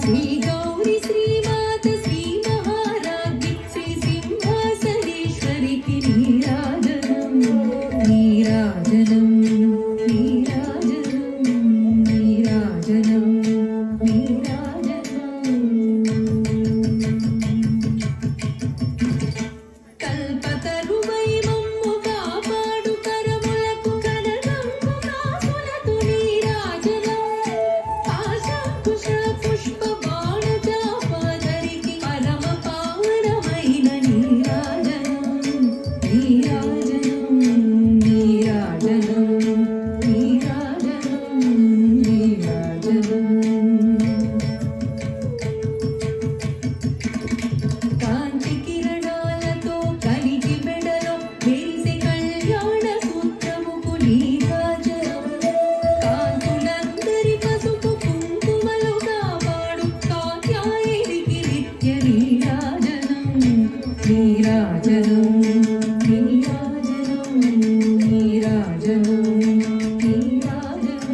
శ్రీ గౌరి శ్రీమాత శ్రీ మహారాజ్ఞి శ్రీ సింహాసనేశ్వరికి నీరాజనం నీరాజనం నీరాజనం నీరాజనం నీరాజనం కల్పతరువై మమ్ము కాపాడు కరములకు కనకంబు కాసులతో నీరాజనం ఆశాంకుశ పుష్ప బాణ చాపాధరికి పరమ పావనమైన నీరాజనం నీరాజనం నీరాజనం నీరాజనం నీరాజనం కాంతి కిరణాలతో కలిగి మెడలో మెరిసే కళ్యాణ సూత్రముకు నీరాజనం కాంతులందరి పసుపు కుంకుమలు కాపాడు కాత్యాయనికి నిత్య నీరాజనం నీరాజనం నీరాజనం నీరాజనం నీరాజనం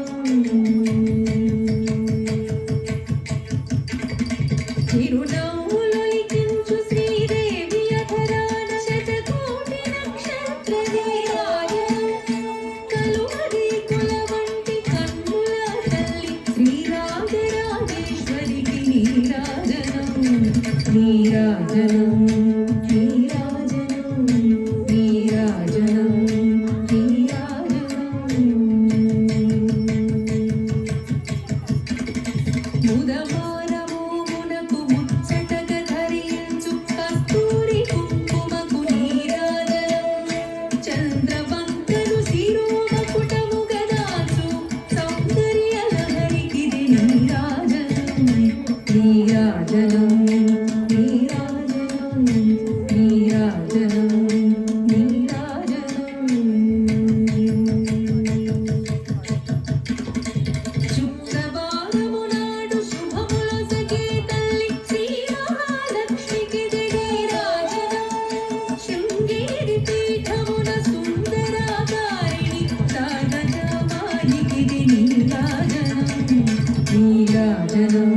చిరునవ్వులొలికించు శ్రీదేవి అధరాన శతకోటి నక్షత్ర నీరాజనం కలువరి కుల వంటి కన్నుల తల్లి శ్రీరాజరాజేశ్వరికి నీరాజనం నీరాజనం నీరాజనం నీరాజనం నీరాజనం ముదమానమోమునకు ముచ్చటగా ధరించు కస్తూరి కుంకుమకు నీరాజనం చంద్రవంకను శిరోమకుటముగా దాచు సౌందర్య లహరికిది నీరాజనం నీరాజనం నీరాజనం నీరాజనం నీరాజనం శుక్రవారము నాడు శుభములొసగే తల్లి శ్రీ మహాలక్ష్మికిది నీరాజనం శృంగేరి పీఠమున సుందరాకారిణి రాగజామాయికిది నీరాజనం నీరాజనం